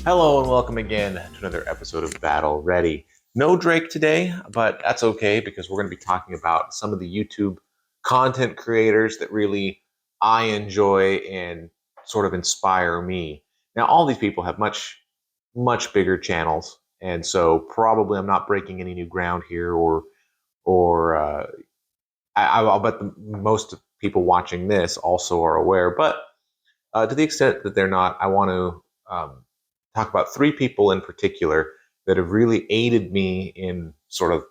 Hello and welcome again to another episode of Battle Ready. No Drake today, but that's okay because we're going to be talking about some of the YouTube content creators that really I enjoy and sort of inspire me. Now, all these people have much bigger channels, and so probably I'm not breaking any new ground here, or I'll bet most people watching this also are aware, but to the extent that they're not, I want to talk about three people in particular that have really aided me in sort of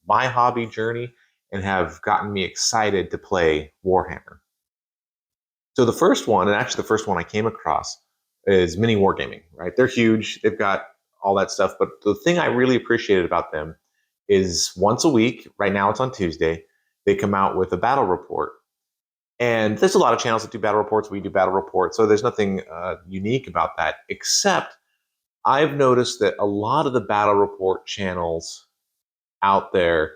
my hobby journey and have gotten me excited to play Warhammer. So the first one, and actually the first one I came across, is Mini Wargaming, right? They're huge. They've got all that stuff. But the thing I really appreciated about them is once a week, right now it's on Tuesday, they come out with a battle report. And there's a lot of channels that do battle reports. We do battle reports. So there's nothing unique about that, except I've noticed that a lot of the battle report channels out there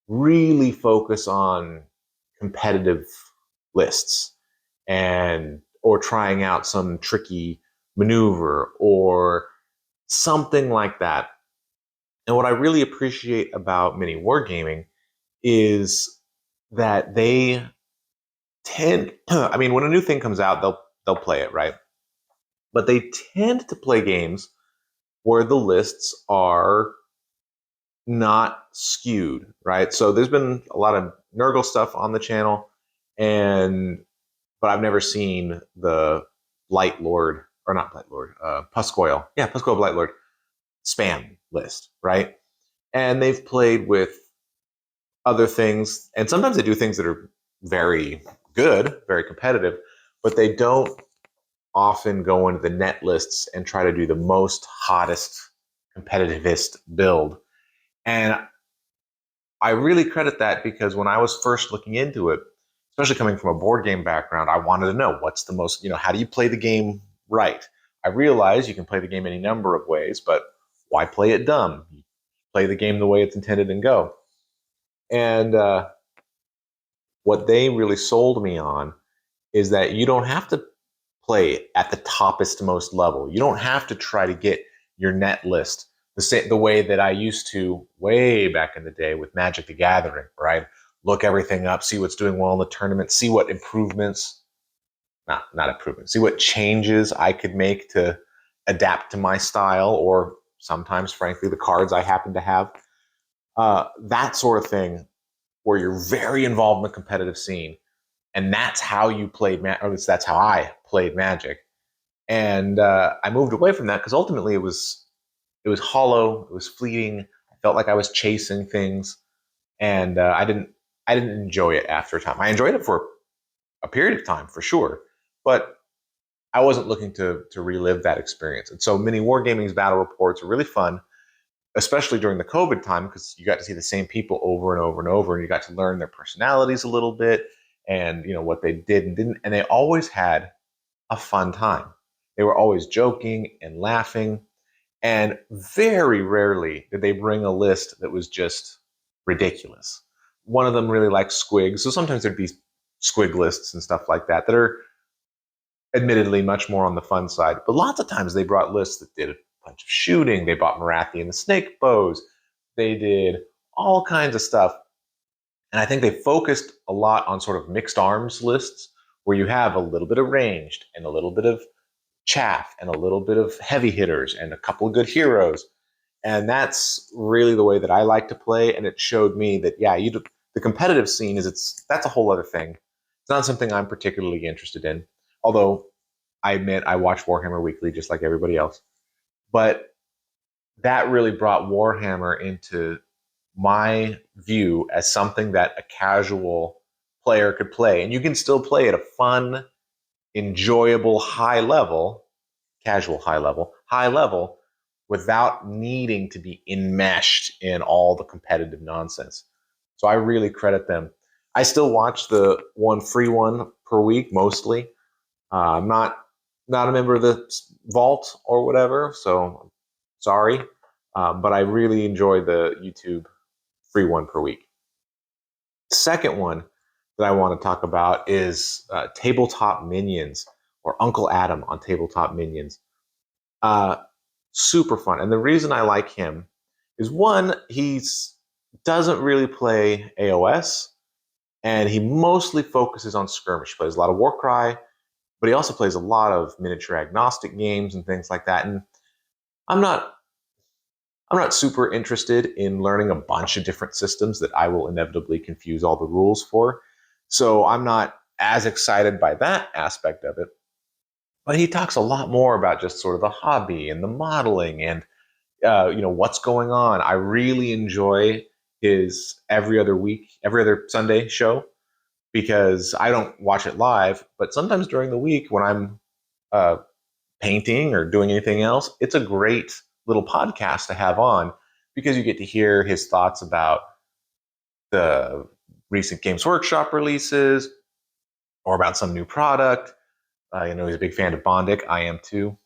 really focus on competitive lists and or trying out some tricky maneuver or something like that. And what I really appreciate about mini wargaming is that they tend I mean when a new thing comes out they'll play it, right? But they tend to play games where the lists are not skewed, right? So there's been a lot of Nurgle stuff on the channel, and but I've never seen the Blight Lord or not Blight Lord, Puscoil, yeah, Puscoil Blight Lord spam list, right? And they've played with other things, and sometimes they do things that are very good, very competitive, but they don't often go into the net lists and try to do the most hottest, competitivist build. And I really credit that because when I was first looking into it, especially coming from a board game background, I wanted to know what's the most, how do you play the game right? I realize you can play the game any number of ways, but why play it dumb? You play the game the way it's intended and go. And what they really sold me on is that you don't have to play at the toppest most level. You don't have to try to get your net list the way that I used to way back in the day with Magic the Gathering, right? Look everything up, see what's doing well in the tournament, see what improvements, not improvements, see what changes I could make to adapt to my style or sometimes, frankly, the cards I happen to have. That sort of thing where you're very involved in the competitive scene. And that's how you played, or at least that's how I played Magic. And I moved away from that because ultimately it was hollow, it was fleeting. I felt like I was chasing things, and I didn't enjoy it after a time. I enjoyed it for a period of time for sure, but I wasn't looking to relive that experience. And so, mini wargaming's battle reports are really fun, especially during the COVID time because you got to see the same people over and over and over, and you got to learn their personalities a little bit, and what they did and didn't, and they always had a fun time. They were always joking and laughing. And very rarely did they bring a list that was just ridiculous. One of them really liked squigs. So sometimes there'd be squig lists and stuff like that that are admittedly much more on the fun side. But lots of times they brought lists that did a bunch of shooting. They brought Marathi and the snake bows. They did all kinds of stuff. And I think they focused a lot on sort of mixed arms lists where you have a little bit of ranged and a little bit of chaff and a little bit of heavy hitters and a couple of good heroes. And that's really the way that I like to play. And it showed me that, yeah, the competitive scene that's a whole other thing. It's not something I'm particularly interested in. Although I admit I watch Warhammer Weekly just like everybody else. But that really brought Warhammer into my view as something that a casual player could play. And you can still play at a fun, enjoyable high level, casual high level, without needing to be enmeshed in all the competitive nonsense. So I really credit them. I still watch the one free one per week mostly. I'm not a member of the vault or whatever, so sorry. But I really enjoy the YouTube free one per week. Second one that I want to talk about is Tabletop Minions or Uncle Adam on Tabletop Minions. super fun. And the reason I like him is one, he's doesn't really play AOS, and he mostly focuses on skirmish. He plays a lot of Warcry, but he also plays a lot of miniature agnostic games and things like that. And I'm not I'm not super interested in learning a bunch of different systems that I will inevitably confuse all the rules for. So I'm not as excited by that aspect of it. But he talks a lot more about just sort of the hobby and the modeling and what's going on. I really enjoy his every other Sunday show because I don't watch it live, but sometimes during the week when I'm uh, painting or doing anything else, it's a great little podcast to have on because you get to hear his thoughts about the recent Games Workshop releases or about some new product. He's a big fan of Bondic. I am too.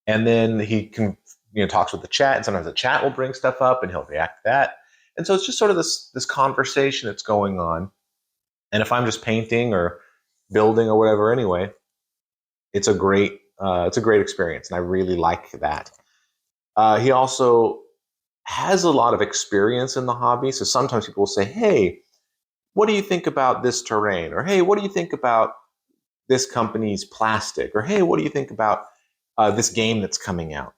And then he can, talks with the chat, and sometimes the chat will bring stuff up and he'll react to that. And so it's just sort of this conversation that's going on. And if I'm just painting or building or whatever, anyway, it's a great experience, and I really like that. He also has a lot of experience in the hobby, so sometimes people will say, "Hey, what do you think about this terrain?" Or, "Hey, what do you think about this company's plastic?" Or, "Hey, what do you think about this game that's coming out?"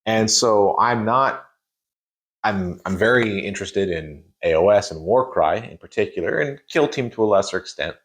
And so I'm very interested in AOS and Warcry in particular, and Kill Team to a lesser extent.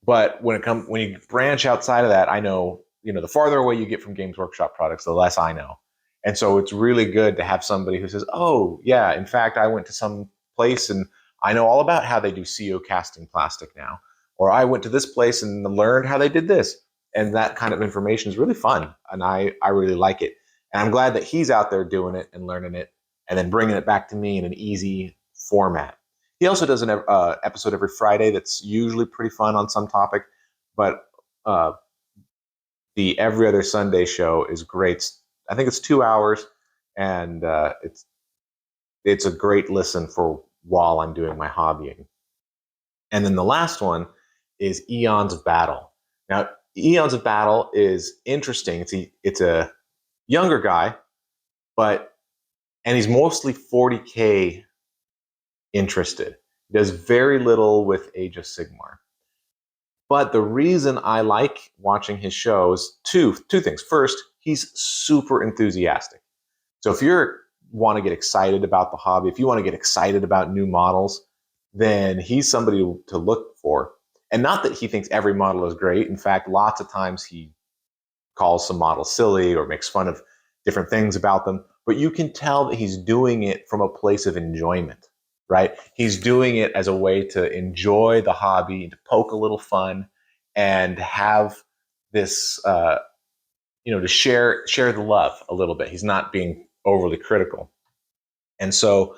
But when you branch outside of that, I know, the farther away you get from Games Workshop products, the less I know. And so it's really good to have somebody who says, "Oh, yeah, in fact, I went to some place and I know all about how they do CO casting plastic now." Or I went to this place and learned how they did this. And that kind of information is really fun. And I really like it. And I'm glad that he's out there doing it and learning it and then bringing it back to me in an easy format. He also does an episode every Friday that's usually pretty fun on some topic, but the every other Sunday show is great. I think it's 2 hours, and it's a great listen for while I'm doing my hobbying. And then the last one is Eons of Battle. Now, Eons of Battle is interesting. It's a younger guy, and he's mostly 40K interested. He does very little with Age of Sigmar. But the reason I like watching his shows, two things. First, he's super enthusiastic. So if you want to get excited about the hobby, if you want to get excited about new models, then he's somebody to look for. And not that he thinks every model is great. In fact, lots of times he calls some models silly or makes fun of different things about them. But you can tell that he's doing it from a place of enjoyment, right? He's doing it as a way to enjoy the hobby, to poke a little fun, and have this, to share the love a little bit. He's not being overly critical. And so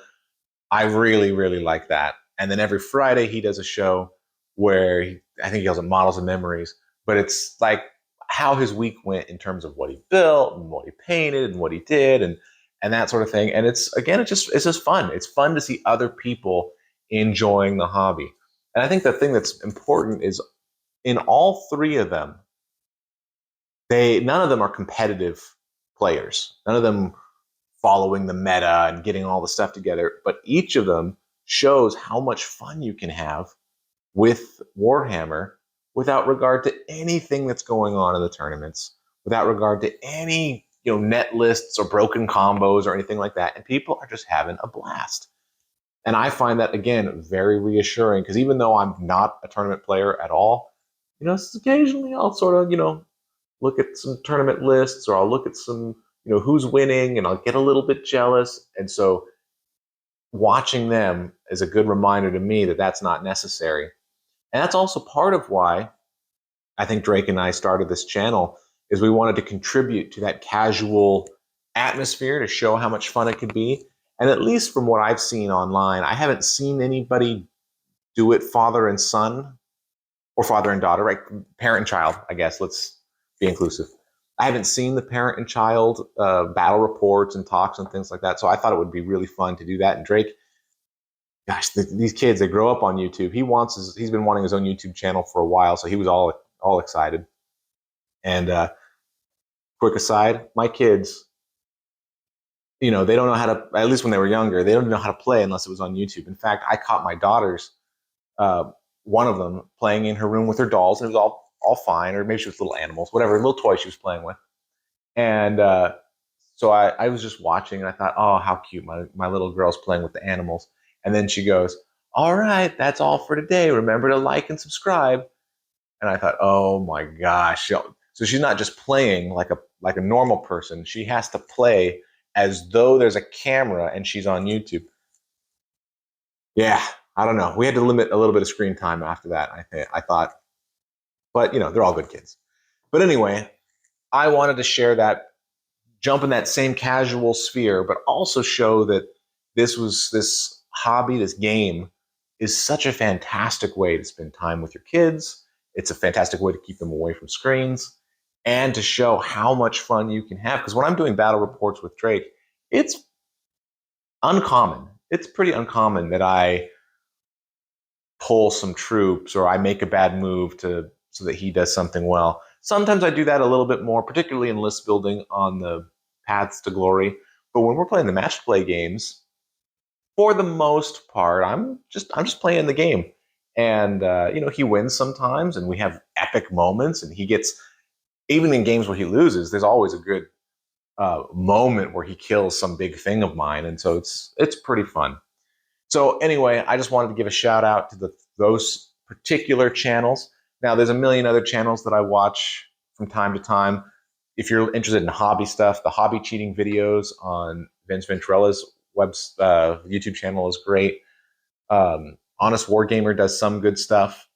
I really, really like that. And then every Friday he does a show where I think he calls it Models and Memories, but it's like how his week went in terms of what he built and what he painted and what he did and that sort of thing. And it's just fun. It's fun to see other people enjoying the hobby. And I think the thing that's important is in all three of them, none of them are competitive players. None of them following the meta and getting all the stuff together, but each of them shows how much fun you can have with Warhammer without regard to anything that's going on in the tournaments, without regard to any net lists or broken combos or anything like that. And people are just having a blast. And I find that, again, very reassuring because even though I'm not a tournament player at all, occasionally I'll sort of, look at some tournament lists or I'll look at some, who's winning and I'll get a little bit jealous. And so watching them is a good reminder to me that that's not necessary. And that's also part of why I think Drake and I started this channel is we wanted to contribute to that casual atmosphere to show how much fun it could be. And at least from what I've seen online, I haven't seen anybody do it father and son or father and daughter, right? Parent and child, I guess. Let's be inclusive. I haven't seen the parent and child battle reports and talks and things like that. So I thought it would be really fun to do that. And Drake, gosh, these kids, they grow up on YouTube. He's been wanting his own YouTube channel for a while. So he was all excited. And quick aside, my kids they don't know how to, at least when they were younger, they don't know how to play unless it was on YouTube. In fact, I caught my daughters, uh, one of them playing in her room with her dolls, and it was all fine, or maybe she was little animals, whatever, little toy she was playing with. And so I was just watching, and I thought, oh, how cute, my little girl's playing with the animals. And then she goes, all right, that's all for today. Remember to like and subscribe. And I thought, oh my gosh. So she's not just playing like a normal person. She has to play as though there's a camera and she's on YouTube. Yeah, I don't know. We had to limit a little bit of screen time after that. I thought, but they're all good kids. But anyway, I wanted to share that, jump in that same casual sphere, but also show that this hobby, this game, is such a fantastic way to spend time with your kids. It's a fantastic way to keep them away from screens and to show how much fun you can have. Because when I'm doing battle reports with Drake, it's uncommon. It's pretty uncommon that I pull some troops or I make a bad move so that he does something well. Sometimes I do that a little bit more, particularly in list building on the paths to glory. But when we're playing the match play games, for the most part, I'm just playing the game, and he wins sometimes, and we have epic moments, and he gets, even in games where he loses, there's always a good moment where he kills some big thing of mine, and so it's pretty fun. So anyway, I just wanted to give a shout out to those particular channels. Now, there's a million other channels that I watch from time to time. If you're interested in hobby stuff, the hobby cheating videos on Vince Ventrella's YouTube channel is great. Honest Wargamer does some good stuff.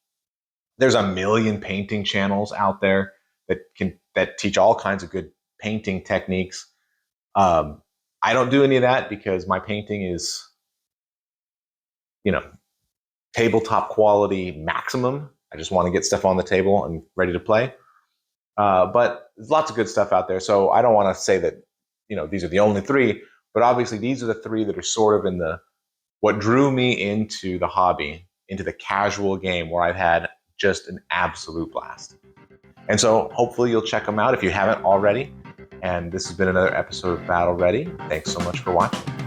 There's a million painting channels out there that teach all kinds of good painting techniques. I don't do any of that because my painting is, tabletop quality maximum. I just want to get stuff on the table and ready to play. But there's lots of good stuff out there. So I don't want to say that, these are the only three, but obviously these are the three that are sort of in what drew me into the hobby, into the casual game where I've had just an absolute blast. And so hopefully you'll check them out if you haven't already. And this has been another episode of Battle Ready. Thanks so much for watching.